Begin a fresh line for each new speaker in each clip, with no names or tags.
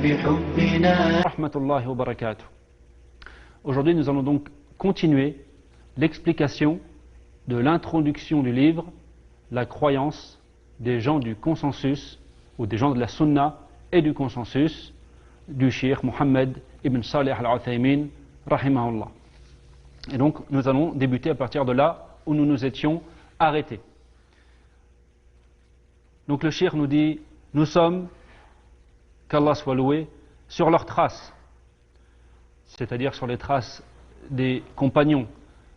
بحبنا.
Rahmatullahi wa barakatuh. Aujourd'hui, nous allons donc continuer l'explication de l'introduction du livre La croyance des gens du consensus, ou des gens de la Sunna et du consensus, du Cheikh Mohammed ibn Salih al-Uthaymin, rahimahullah. Et donc, nous allons débuter à partir de là où nous nous étions arrêtés. Donc, le Cheikh nous dit, nous sommes, qu'Allah soit loué, sur leurs traces, c'est-à-dire sur les traces des compagnons,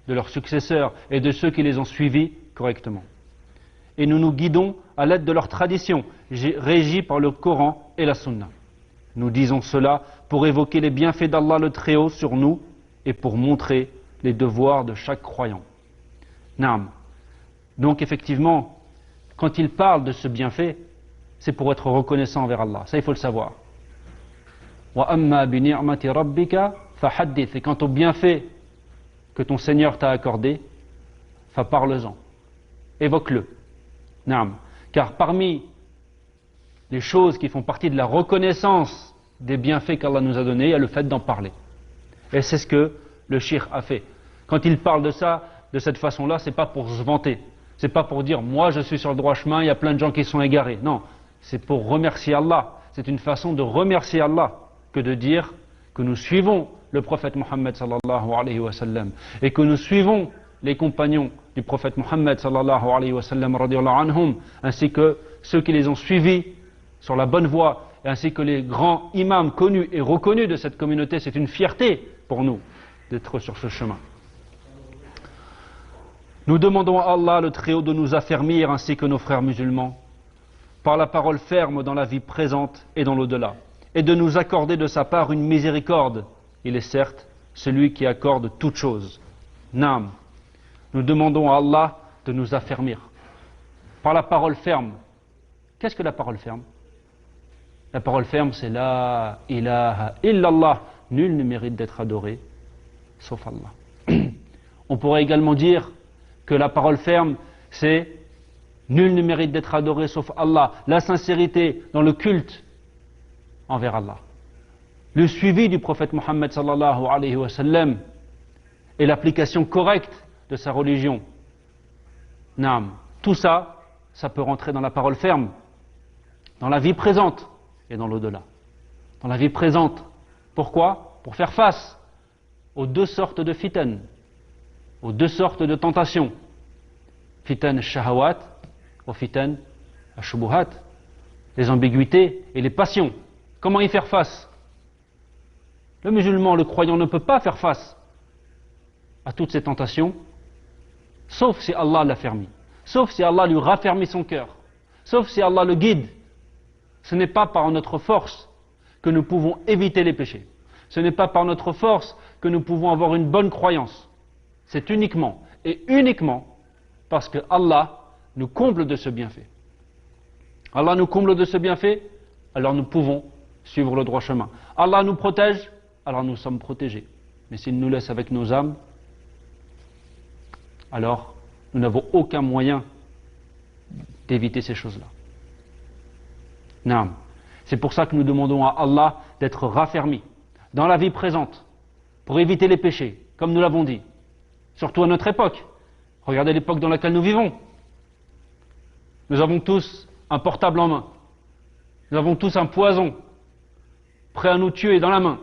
de leurs successeurs et de ceux qui les ont suivis correctement. Et nous nous guidons à l'aide de leur tradition, régie par le Coran et la Sunna. Nous disons cela pour évoquer les bienfaits d'Allah le Très-Haut sur nous et pour montrer les devoirs de chaque croyant. Naam. Donc effectivement, quand il parle de ce bienfait, c'est pour être reconnaissant envers Allah. Ça, il faut le savoir. Wa amma bi ni'mati rabbika fahaddith. Et quant au bienfait que ton Seigneur t'a accordé, parle-en, évoque-le. Naam. Car parmi les choses qui font partie de la reconnaissance des bienfaits qu'Allah nous a donnés, il y a le fait d'en parler. Et c'est ce que le Cheikh a fait. Quand il parle de ça, de cette façon-là, c'est pas pour se vanter. C'est pas pour dire, moi je suis sur le droit chemin, il y a plein de gens qui sont égarés. Non, c'est pour remercier Allah. C'est une façon de remercier Allah que de dire que nous suivons le prophète Mohammed sallallahu alayhi wa sallam et que nous suivons les compagnons du prophète Mohammed sallallahu alayhi wa sallam radiyallahu anhum, ainsi que ceux qui les ont suivis sur la bonne voie, ainsi que les grands imams connus et reconnus de cette communauté. C'est une fierté pour nous d'être sur ce chemin. Nous demandons à Allah le Très-Haut de nous affermir ainsi que nos frères musulmans par la parole ferme dans la vie présente et dans l'au-delà, et de nous accorder de sa part une miséricorde. Il est certes celui qui accorde toutes choses. Naam. Nous demandons à Allah de nous affermir par la parole ferme. Qu'est-ce que la parole ferme? La parole ferme, c'est la ilaha illallah. Nul ne mérite d'être adoré sauf Allah. On pourrait également dire que la parole ferme, c'est nul ne mérite d'être adoré sauf Allah. La sincérité dans le culte envers Allah. Le suivi du prophète Mohammed sallallahu alayhi wa sallam et l'application correcte de sa religion. Naam. Tout ça, ça peut rentrer dans la parole ferme, dans la vie présente et dans l'au-delà. Dans la vie présente. Pourquoi? Pour faire face aux deux sortes de fitan, aux deux sortes de tentations. Fitan shahawat ou fitan shubuhat, les ambiguïtés et les passions. Comment y faire face? Le musulman, le croyant ne peut pas faire face à toutes ces tentations, sauf si Allah l'a fermi, sauf si Allah lui raffermit son cœur, sauf si Allah le guide. Ce n'est pas par notre force que nous pouvons éviter les péchés. Ce n'est pas par notre force que nous pouvons avoir une bonne croyance. C'est uniquement et uniquement parce que Allah nous comble de ce bienfait. Allah nous comble de ce bienfait, alors nous pouvons suivre le droit chemin. Allah nous protège, alors nous sommes protégés. Mais s'il nous laisse avec nos âmes, alors nous n'avons aucun moyen d'éviter ces choses-là. Naam. C'est pour ça que nous demandons à Allah d'être raffermis dans la vie présente, pour éviter les péchés, comme nous l'avons dit. Surtout à notre époque. Regardez l'époque dans laquelle nous vivons. Nous avons tous un portable en main. Nous avons tous un poison prêt à nous tuer dans la main.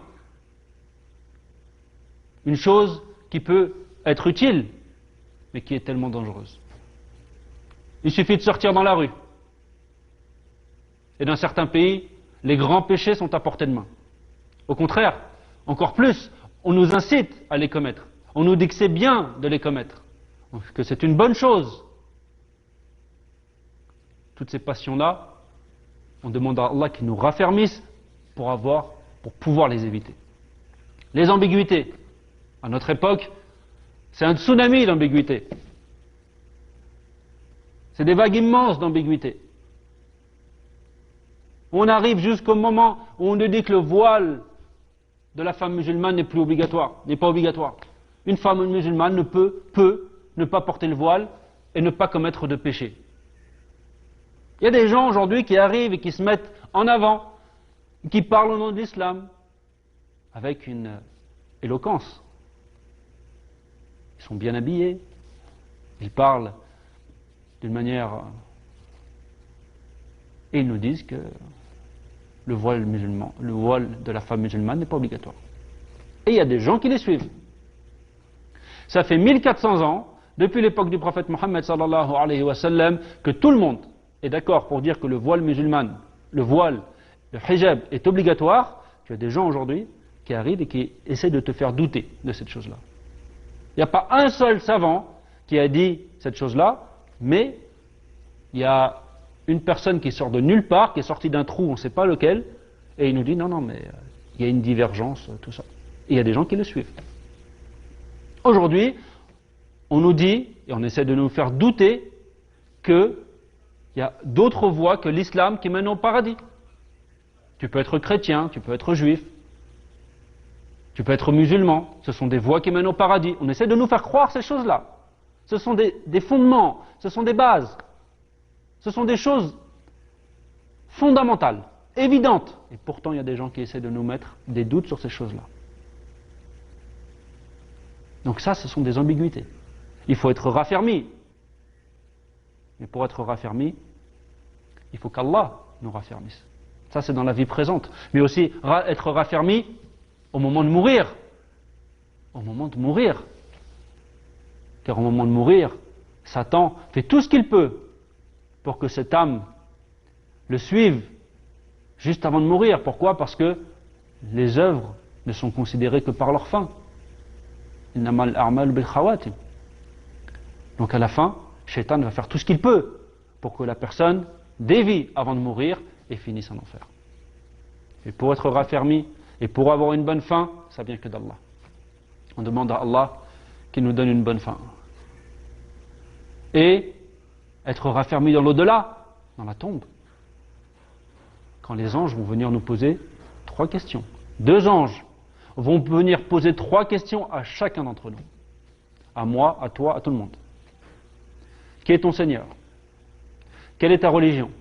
Une chose qui peut être utile, mais qui est tellement dangereuse. Il suffit de sortir dans la rue. Et dans certains pays, les grands péchés sont à portée de main. Au contraire, encore plus, on nous incite à les commettre. On nous dit que c'est bien de les commettre, que c'est une bonne chose. Toutes ces passions-là, on demande à Allah qu'il nous raffermisse pour pouvoir les éviter. Les ambiguïtés. À notre époque, c'est un tsunami d'ambiguïté. C'est des vagues immenses d'ambiguïté. On arrive jusqu'au moment où on nous dit que le voile de la femme musulmane n'est plus obligatoire, n'est pas obligatoire. Une femme musulmane ne peut ne pas porter le voile et ne pas commettre de péché. Il y a des gens aujourd'hui qui arrivent et qui se mettent en avant qui parlent au nom de l'islam, avec une éloquence. Ils sont bien habillés, ils parlent d'une manière... Et ils nous disent que le voile musulman, le voile de la femme musulmane n'est pas obligatoire. Et il y a des gens qui les suivent. Ça fait 1400 ans, depuis l'époque du prophète Mohammed sallallahu alayhi wa sallam, que tout le monde est d'accord pour dire que le voile musulman, le voile, le hijab est obligatoire. Tu as des gens aujourd'hui qui arrivent et qui essaient de te faire douter de cette chose-là. Il n'y a pas un seul savant qui a dit cette chose-là, mais il y a une personne qui sort de nulle part, qui est sortie d'un trou, on ne sait pas lequel, et il nous dit non, mais il y a une divergence, tout ça. Et il y a des gens qui le suivent. Aujourd'hui, on nous dit, et on essaie de nous faire douter, qu'il y a d'autres voies que l'islam qui mènent au paradis. Tu peux être chrétien, tu peux être juif, tu peux être musulman, ce sont des voies qui mènent au paradis. On essaie de nous faire croire ces choses-là. Ce sont des fondements, ce sont des bases, ce sont des choses fondamentales, évidentes. Et pourtant, il y a des gens qui essaient de nous mettre des doutes sur ces choses-là. Donc ça, ce sont des ambiguïtés. Il faut être raffermi. Mais pour être raffermi, il faut qu'Allah nous raffermisse. Ça, c'est dans la vie présente. Mais aussi être raffermi au moment de mourir. Au moment de mourir. Car au moment de mourir, Satan fait tout ce qu'il peut pour que cette âme le suive juste avant de mourir. Pourquoi? Parce que les œuvres ne sont considérées que par leur fin. Innamal a'malu bil khawatim. Donc à la fin, Shaitan va faire tout ce qu'il peut pour que la personne dévie avant de mourir et finisse en enfer. Et pour être raffermi et pour avoir une bonne fin, ça vient que d'Allah. On demande à Allah qu'il nous donne une bonne fin. Et être raffermi dans l'au-delà, dans la tombe. Quand les anges vont venir nous poser 3 questions. 2 anges vont venir poser 3 questions à chacun d'entre nous. À moi, à toi, à tout le monde. Qui est ton Seigneur? Quelle est ta religion?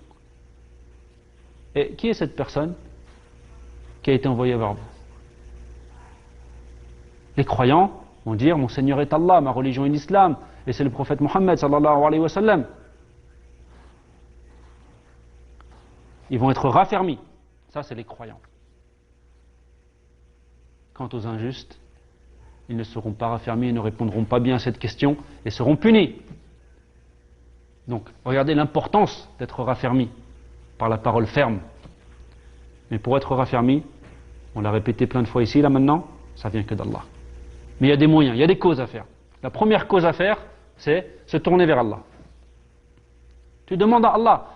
Et qui est cette personne qui a été envoyée vers vous? Les croyants vont dire, mon Seigneur est Allah, ma religion est l'islam, et c'est le prophète Mohammed sallallahu alayhi wa sallam. Ils vont être raffermis. Ça, c'est les croyants. Quant aux injustes, ils ne seront pas raffermis, ils ne répondront pas bien à cette question et seront punis. Donc, regardez l'importance d'être raffermi par la parole ferme. Mais pour être raffermi, on l'a répété plein de fois ici, là maintenant, ça vient que d'Allah. Mais il y a des moyens, il y a des causes à faire. La première cause à faire, c'est se tourner vers Allah. Tu demandes à Allah,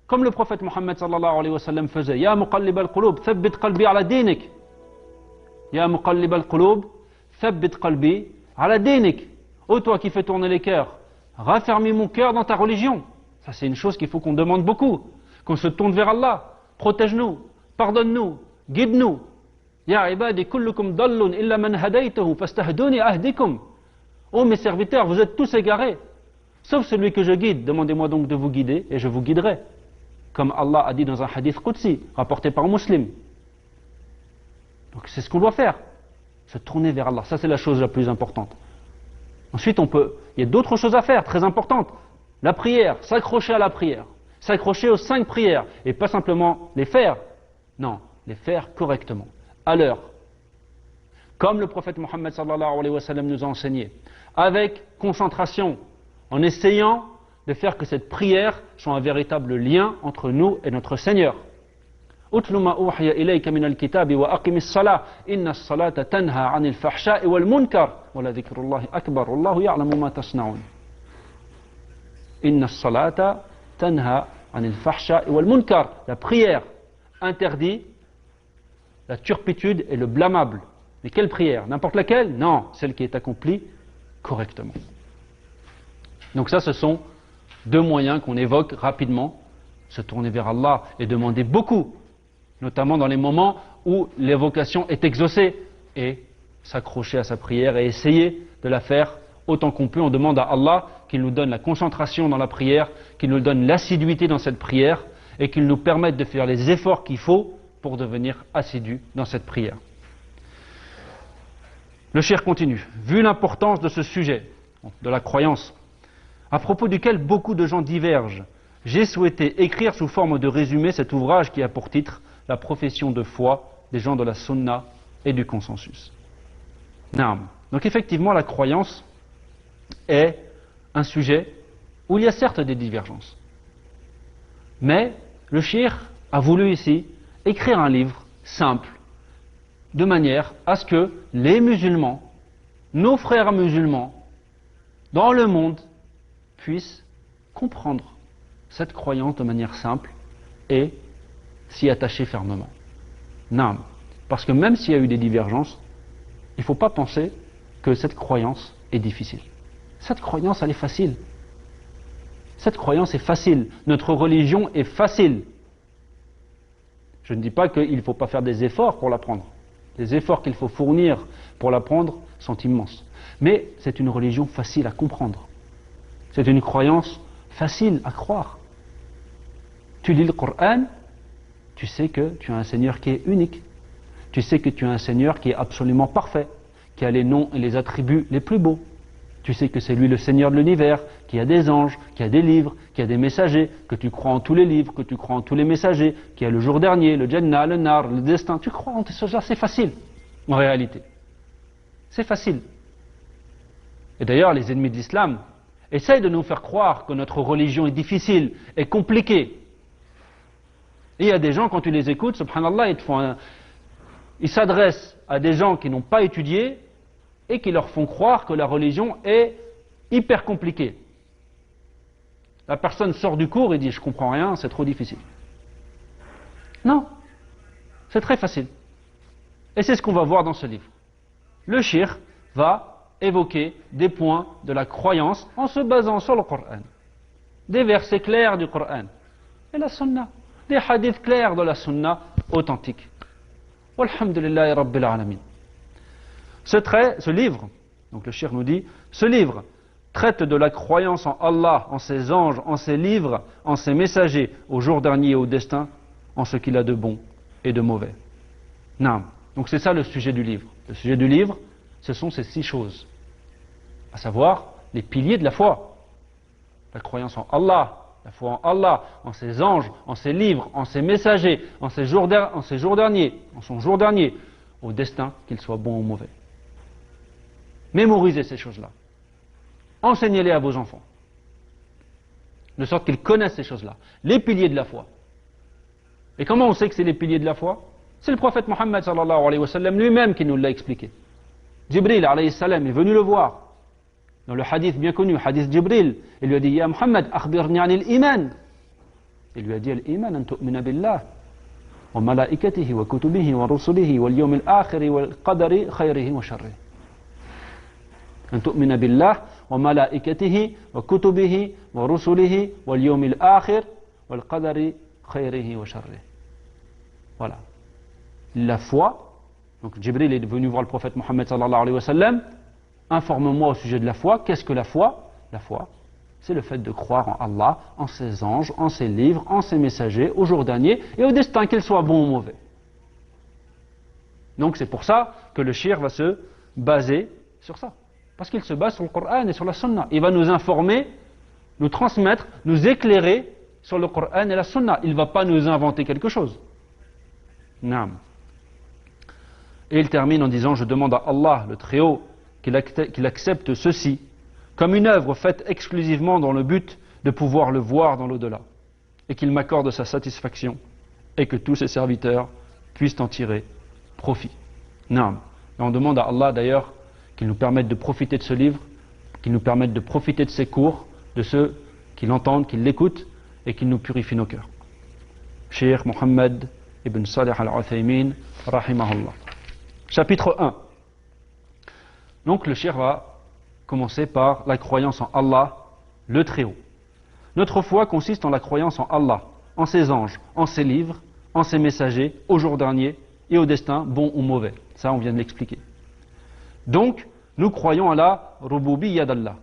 comme le prophète Mohammed sallallahu alayhi wa sallam faisait, Ya muqallib al-qulub, thabbit qalbi ala dinik. Ya muqallib al-qulub, thabbit qalbi ala dinik. Ô toi qui fais tourner les cœurs, raffermis mon cœur dans ta religion. Ça, c'est une chose qu'il faut qu'on demande beaucoup. Qu'on se tourne vers Allah. Protège-nous, pardonne-nous, guide-nous. Ya ibadi kullukum dallun illa man hadaytahu fastahduni ahdikum. Ô mes serviteurs, vous êtes tous égarés, sauf celui que je guide. Demandez-moi donc de vous guider et je vous guiderai. Comme Allah a dit dans un hadith Qudsi, rapporté par un musulman. Donc c'est ce qu'on doit faire. Se tourner vers Allah. Ça, c'est la chose la plus importante. Ensuite, il y a d'autres choses à faire, très importantes. La prière, s'accrocher à la prière. S'accrocher aux 5 prières. Et pas simplement les faire. Non, les faire correctement. À l'heure. Comme le prophète Mohammed sallallahu alayhi wa sallam nous a enseigné. Avec concentration. En essayant de faire que cette prière soit un véritable lien entre nous et notre Seigneur. أتل ما أوحي إليك من الكتاب وأقم الصلاة إن الصلاة تنهى عن الفحشاء والمنكر ولذكر الله أكبر والله يعلم ما تصنعون إن الصلاة تنهى عن الفحشاء والمنكر. La prière interdit la turpitude et le blâmable. Mais quelle prière? N'importe laquelle? Non, celle qui est accomplie correctement. Donc ça, ce sont 2 moyens qu'on évoque rapidement. Se tourner vers Allah et demander beaucoup, notamment dans les moments où l'évocation est exaucée, et s'accrocher à sa prière et essayer de la faire autant qu'on peut. On demande à Allah qu'il nous donne la concentration dans la prière, qu'il nous donne l'assiduité dans cette prière et qu'il nous permette de faire les efforts qu'il faut pour devenir assidu dans cette prière. Le cheikh continue. Vu l'importance de ce sujet, de la croyance, à propos duquel beaucoup de gens divergent, j'ai souhaité écrire sous forme de résumé cet ouvrage qui a pour titre « La profession de foi des gens de la sunna et du consensus ». Donc effectivement, la croyance est un sujet où il y a certes des divergences. Mais le cheikh a voulu ici écrire un livre simple, de manière à ce que les musulmans, nos frères musulmans, dans le monde, puissent comprendre cette croyance de manière simple et s'y attacher fermement. Non, parce que même s'il y a eu des divergences, il ne faut pas penser que cette croyance est difficile. Cette croyance, elle est facile. Cette croyance est facile. Notre religion est facile. Je ne dis pas qu'il ne faut pas faire des efforts pour l'apprendre. Les efforts qu'il faut fournir pour l'apprendre sont immenses. Mais c'est une religion facile à comprendre. C'est une croyance facile à croire. Tu lis le Coran, tu sais que tu as un Seigneur qui est unique. Tu sais que tu as un Seigneur qui est absolument parfait, qui a les noms et les attributs les plus beaux. Tu sais que c'est lui le Seigneur de l'univers, qui a des anges, qui a des livres, qui a des messagers, que tu crois en tous les livres, que tu crois en tous les messagers, qui a le jour dernier, le Jannah, le Nar, le destin. Tu crois en tout ça, c'est facile, en réalité. C'est facile. Et d'ailleurs, les ennemis de l'islam essayent de nous faire croire que notre religion est difficile, est compliquée. Et il y a des gens, quand tu les écoutes, subhanallah, ils s'adressent à des gens qui n'ont pas étudié et qui leur font croire que la religion est hyper compliquée. La personne sort du cours et dit « je comprends rien, c'est trop difficile ». Non, c'est très facile. Et c'est ce qu'on va voir dans ce livre. Le cheikh va évoquer des points de la croyance en se basant sur le Coran. Des versets clairs du Coran et la sunna. Des hadiths clairs de la sunna authentique. Walhamdulillahi Rabbil Alamin. Ce livre, donc le cheikh nous dit, ce livre traite de la croyance en Allah, en ses anges, en ses livres, en ses messagers, au jour dernier et au destin, en ce qu'il a de bon et de mauvais. Non. Donc c'est ça le sujet du livre. Le sujet du livre, ce sont ces 6 choses, à savoir les piliers de la foi. La croyance en Allah, la foi en Allah, en ses anges, en ses livres, en ses messagers, en son jour dernier, au destin, qu'il soit bon ou mauvais. Mémorisez ces choses-là. Enseignez-les à vos enfants. De sorte qu'ils connaissent ces choses-là. Les piliers de la foi. Et comment on sait que c'est les piliers de la foi? C'est le prophète Mohammed sallallahu alayhi wa sallam lui-même qui nous l'a expliqué. Jibril alayhi salam est venu le voir. Dans le hadith bien connu, hadith Jibril, il lui a dit « Ya Muhammad, akhbirni anil iman » Il lui a dit « Al-iman an tu'mina billah wa malaikatihi wa kutubihi wa rusulihi wal yawmil akhiri wal qadari khayrihi wa sharrihi » أن تؤمن بالله وملائكته وكتبه ورسله واليوم الآخر والقدر خيره وشره. Voilà. La foi, donc Jibril est venu voir le prophète Mohammed sallallahu alayhi wa sallam, informe-moi au sujet de la foi. Qu'est-ce que la foi? La foi, c'est le fait de croire en Allah, en ses anges, en ses livres, en ses messagers, au jour dernier et au destin, qu'il soit bon ou mauvais. Donc c'est pour ça que le cheikh va se baser sur ça. Parce qu'il se base sur le Coran et sur la Sunna. Il va nous informer, nous transmettre, nous éclairer sur le Coran et la Sunna. Il ne va pas nous inventer quelque chose. Naam. Et il termine en disant « Je demande à Allah, le Très-Haut, qu'il accepte ceci comme une œuvre faite exclusivement dans le but de pouvoir le voir dans l'au-delà, et qu'il m'accorde sa satisfaction, et que tous ses serviteurs puissent en tirer profit. » Naam. Et on demande à Allah d'ailleurs qu'il nous permette de profiter de ce livre, qu'il nous permette de profiter de ses cours, de ceux qui l'entendent, qui l'écoutent, et qu'il nous purifie nos cœurs. Cheikh Mohammed ibn Salih al-Uthaymin, rahimahullah. Chapitre 1. Donc le cheikh va commencer par la croyance en Allah, le Très-Haut. Notre foi consiste en la croyance en Allah, en ses anges, en ses livres, en ses messagers, au jour dernier et au destin, bon ou mauvais. Ça, on vient de l'expliquer. Donc, nous croyons à la Rububiyya d'Allah.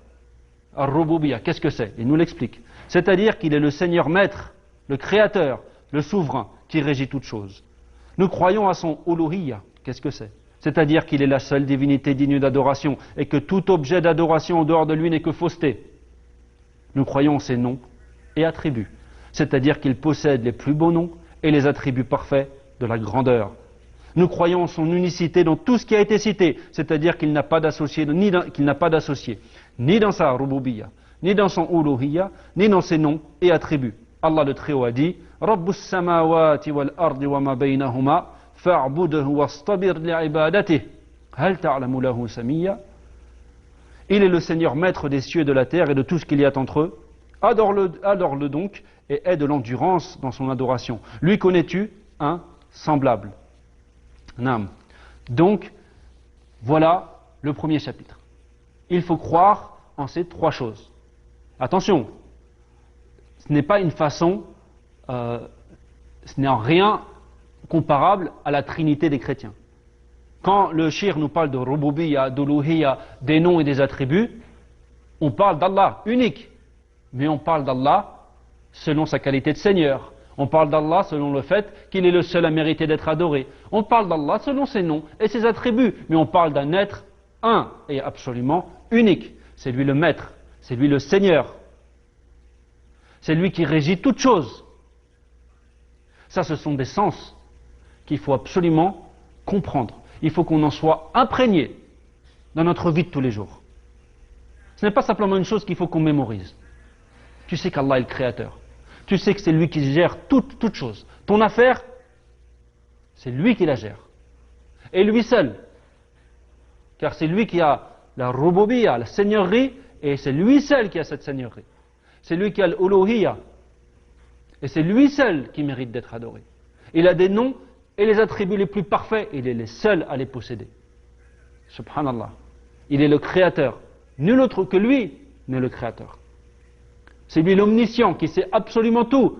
Ar-Rububiyya, qu'est-ce que c'est? Il nous l'explique. C'est-à-dire qu'il est le Seigneur maître, le Créateur, le Souverain, qui régit toutes choses. Nous croyons à son uluhiyya. Qu'est-ce que c'est? C'est-à-dire qu'il est la seule divinité digne d'adoration et que tout objet d'adoration en dehors de lui n'est que fausseté. Nous croyons en ses noms et attributs. C'est-à-dire qu'il possède les plus beaux noms et les attributs parfaits de la grandeur. Nous croyons en son unicité dans tout ce qui a été cité, c'est-à-dire qu'il n'a pas d'associé, ni dans sa rububiyya, ni dans son uluhiyya, ni dans ses noms et attributs. Allah le Très-Haut a dit Rabbus samawati wal ardi wa ma baynahuma fa'budhu wastabir li'ibadatihi hal ta'lamu lahu samiyya. Il est le Seigneur maître des cieux et de la terre et de tout ce qu'il y a entre eux. Adore-le donc et aie de l'endurance dans son adoration. Lui connais-tu un semblable? Naam. Donc, voilà le premier chapitre. Il faut croire en ces trois choses. Attention, ce n'est pas une façon, ce n'est en rien comparable à la Trinité des chrétiens. Quand le shir nous parle de rububiyya, d'uluhiyya, des noms et des attributs, on parle d'Allah unique, mais on parle d'Allah selon sa qualité de Seigneur. On parle d'Allah selon le fait qu'il est le seul à mériter d'être adoré. On parle d'Allah selon ses noms et ses attributs, mais on parle d'un être un et absolument unique. C'est lui le maître, c'est lui le Seigneur. C'est lui qui régit toutes choses. Ça, ce sont des sens qu'il faut absolument comprendre. Il faut qu'on en soit imprégné dans notre vie de tous les jours. Ce n'est pas simplement une chose qu'il faut qu'on mémorise. Tu sais qu'Allah est le Créateur. Tu sais que c'est lui qui gère toute chose. Ton affaire, c'est lui qui la gère. Et lui seul. Car c'est lui qui a la rububiyya, la seigneurie, et c'est lui seul qui a cette seigneurie. C'est lui qui a l'uluhiyya. Et c'est lui seul qui mérite d'être adoré. Il a des noms et les attributs les plus parfaits, il est le seul à les posséder. Subhanallah. Il est le créateur. Nul autre que lui n'est le créateur. C'est lui l'omniscient qui sait absolument tout.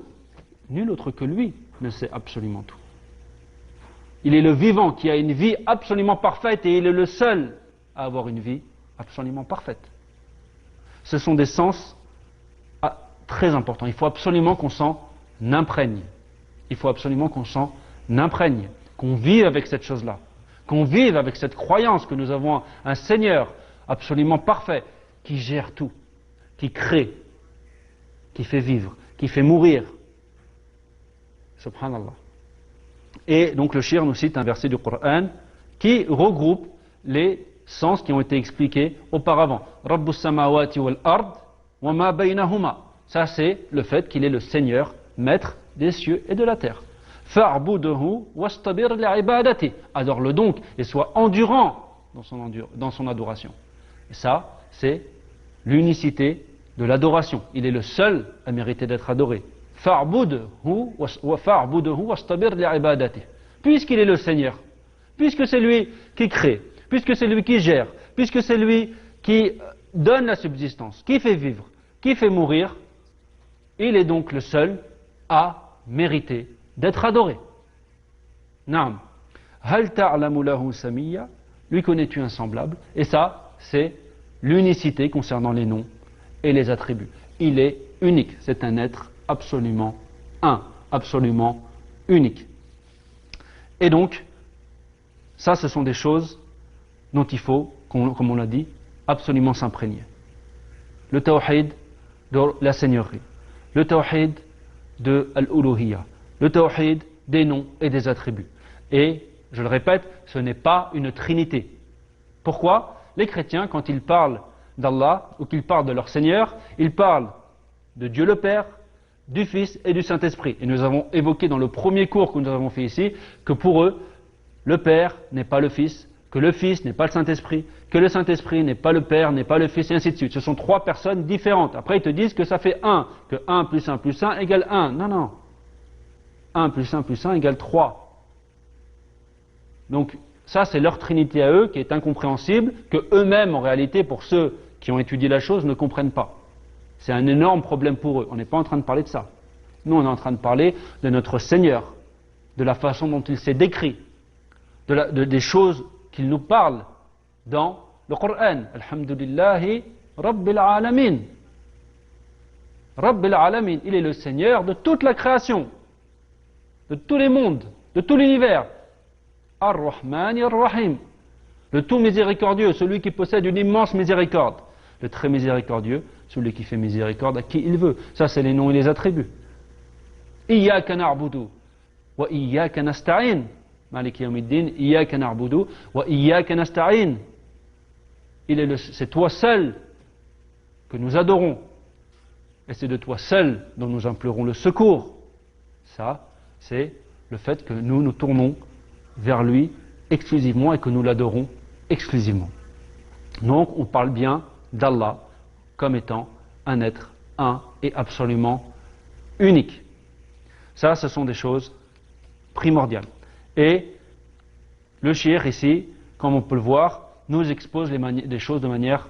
Nul autre que lui ne sait absolument tout. Il est le vivant qui a une vie absolument parfaite et il est le seul à avoir une vie absolument parfaite. Ce sont des sens très importants. Il faut absolument qu'on s'en imprègne. Il faut absolument qu'on s'en imprègne, qu'on vive avec cette chose-là, qu'on vive avec cette croyance que nous avons un Seigneur absolument parfait qui gère tout, qui crée, qui fait vivre, qui fait mourir. Subhanallah. Et donc le shir nous cite un verset du Coran qui regroupe les sens qui ont été expliqués auparavant. Rabbus samawati wal ard wa ma baynahuma. Ça c'est le fait qu'il est le Seigneur, maître des cieux et de la terre. Fa'buduhu wastabir li'ibadati. Adore-le donc et sois endurant dans son adoration. Et ça, c'est l'unicité de l'adoration. Il est le seul à mériter d'être adoré. Fa'buduhu wastabir li'ibadati. Puisqu'il est le Seigneur, puisque c'est lui qui crée, puisque c'est lui qui gère, puisque c'est lui qui donne la subsistance, qui fait vivre, qui fait mourir, il est donc le seul à mériter d'être adoré. Naam. Hal ta'lamu lahu samiyya. Lui connais-tu un semblable? Et ça, c'est l'unicité concernant les noms et les attributs. Il est unique. C'est un être absolument absolument unique. Et donc, ça, ce sont des choses dont il faut, comme on l'a dit, absolument s'imprégner. Le tawhid de la seigneurie, le tawhid de l'uluhiyya, le tawhid des noms et des attributs. Et, je le répète, ce n'est pas une trinité. Pourquoi? Les chrétiens, quand ils parlent d'Allah, ou qu'ils parlent de leur Seigneur, ils parlent de Dieu le Père, du Fils et du Saint-Esprit. Et nous avons évoqué dans le premier cours que nous avons fait ici, que pour eux, le Père n'est pas le Fils, que le Fils n'est pas le Saint-Esprit, que le Saint-Esprit n'est pas le Père, n'est pas le Fils, et ainsi de suite. Ce sont trois personnes différentes. Après, ils te disent que ça fait 1, que 1 plus 1 plus 1 égale 1. Non, non. 1 plus 1 plus 1 égale 3. Donc, ça, c'est leur trinité à eux, qui est incompréhensible, que eux-mêmes, en réalité, pour ceux qui ont étudié la chose, ne comprennent pas. C'est un énorme problème pour eux. On n'est pas en train de parler de ça. Nous, on est en train de parler de notre Seigneur, de la façon dont il s'est décrit, des choses qu'il nous parle dans le Coran. Alhamdulillahi Rabbil Alamin. Rabbil Alamin. Il est le Seigneur de toute la création, de tous les mondes. de tout l'univers. Ar-Rahman Ar-Rahim, le tout miséricordieux, celui qui possède une immense miséricorde. Le très miséricordieux, celui qui fait miséricorde à qui il veut. Ça, c'est les noms et les attributs. Iyyaka na'budu wa iyyaka nasta'in. Maliki yawmiddin, iyyaka na'budu wa iyyaka nasta'in. C'est toi seul que nous adorons. Et c'est de toi seul dont nous implorons le secours. Ça, c'est le fait que nous nous tournons vers lui exclusivement et que nous l'adorons exclusivement. Donc, on parle bien d'Allah comme étant un être un et absolument unique. Ça, ce sont des choses primordiales. Et le cheikh ici, comme on peut le voir, nous expose les choses de manière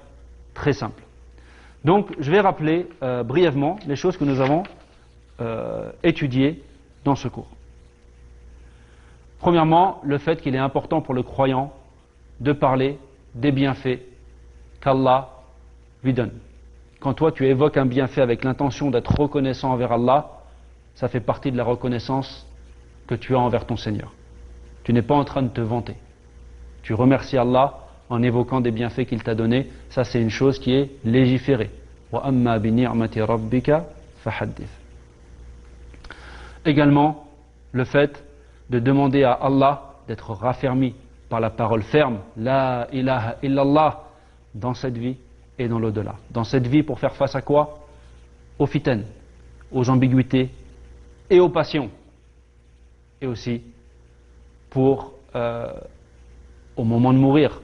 très simple. Donc, je vais rappeler brièvement les choses que nous avons étudiées dans ce cours. Premièrement, le fait qu'il est important pour le croyant de parler des bienfaits qu'Allah lui donne. Quand toi tu évoques un bienfait avec l'intention d'être reconnaissant envers Allah, ça fait partie de la reconnaissance que tu as envers ton Seigneur. Tu n'es pas en train de te vanter. Tu remercies Allah en évoquant des bienfaits qu'il t'a donnés. Ça, c'est une chose qui est légiférée. Wa amma bi ni'mati rabbika fahaddith. Également, le fait de demander à Allah d'être raffermi par la parole ferme, la ilaha illallah, dans cette vie et dans l'au-delà. Dans cette vie, pour faire face à quoi? Aux fitanes, aux ambiguïtés et aux passions. Et aussi pour, au moment de mourir,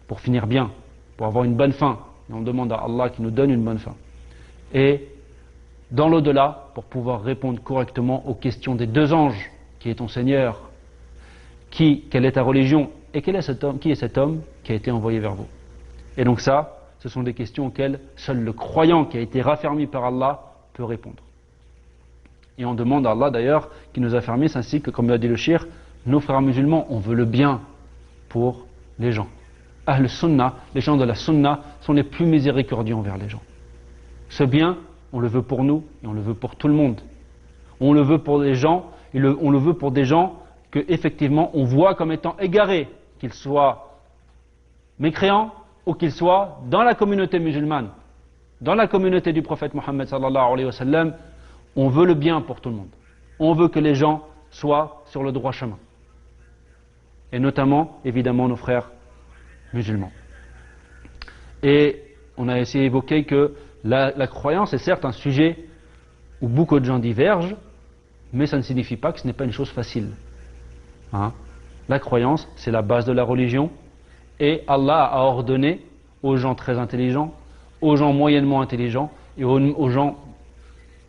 pour finir bien, pour avoir une bonne fin. Et on demande à Allah qu'il nous donne une bonne fin. Et dans l'au-delà, pour pouvoir répondre correctement aux questions des deux anges. Qui est ton Seigneur? Quelle est ta religion? Et qui est cet homme qui a été envoyé vers vous? Et donc ça, ce sont des questions auxquelles seul le croyant qui a été raffermi par Allah peut répondre. Et on demande à Allah d'ailleurs qu'il nous affermisse ainsi que, comme l'a dit le cheikh, nos frères musulmans, on veut le bien pour les gens. Ahl Sunnah, les gens de la Sunnah sont les plus miséricordieux envers les gens. Ce bien, on le veut pour nous et on le veut pour tout le monde. On le veut pour les gens, on le veut pour des gens que effectivement on voit comme étant égarés, qu'ils soient mécréants ou qu'ils soient dans la communauté musulmane, dans la communauté du prophète Mohammed sallallahu alayhi wa sallam. On veut le bien pour tout le monde. On veut que les gens soient sur le droit chemin. Et notamment, évidemment, nos frères musulmans. Et on a essayé d'évoquer que la croyance est certes un sujet où beaucoup de gens divergent, mais ça ne signifie pas que ce n'est pas une chose facile. La croyance, c'est la base de la religion, et Allah a ordonné aux gens très intelligents, aux gens moyennement intelligents et aux gens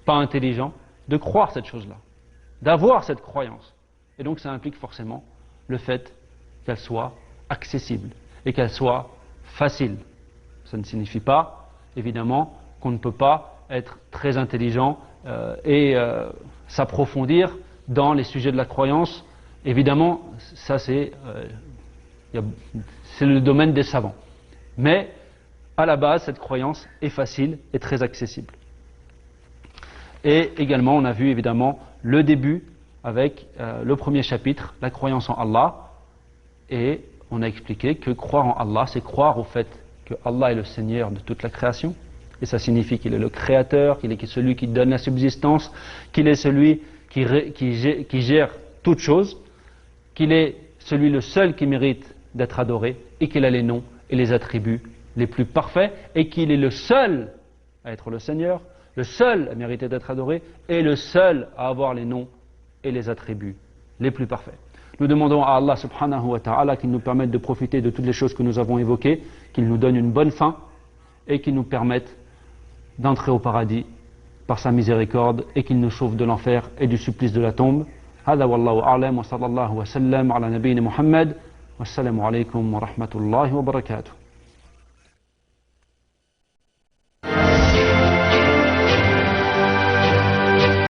pas intelligents de croire cette chose-là, d'avoir cette croyance. Et donc ça implique forcément le fait qu'elle soit accessible et qu'elle soit facile. Ça ne signifie pas, évidemment, qu'on ne peut pas être très intelligent et s'approfondir dans les sujets de la croyance. Évidemment, ça c'est le domaine des savants. Mais à la base, cette croyance est facile et très accessible. Et également, on a vu évidemment le début avec le premier chapitre, la croyance en Allah. Et on a expliqué que croire en Allah, c'est croire au fait que Allah est le Seigneur de toute la création. Et ça signifie qu'il est le Créateur, qu'il est celui qui donne la subsistance, qu'il est celui qui gère toutes choses, qu'il est celui le seul qui mérite d'être adoré, et qu'il a les noms et les attributs les plus parfaits, et qu'il est le seul à être le Seigneur, le seul à mériter d'être adoré, et le seul à avoir les noms et les attributs les plus parfaits. Nous demandons à Allah subhanahu wa ta'ala qu'il nous permette de profiter de toutes les choses que nous avons évoquées, qu'il nous donne une bonne fin, et qu'il nous permette d'entrer au paradis par sa miséricorde, et qu'il nous sauve de l'enfer et du supplice de la tombe. هذا والله أعلم وصلى الله وسلم على نبينا محمد والسلام عليكم ورحمة الله وبركاته.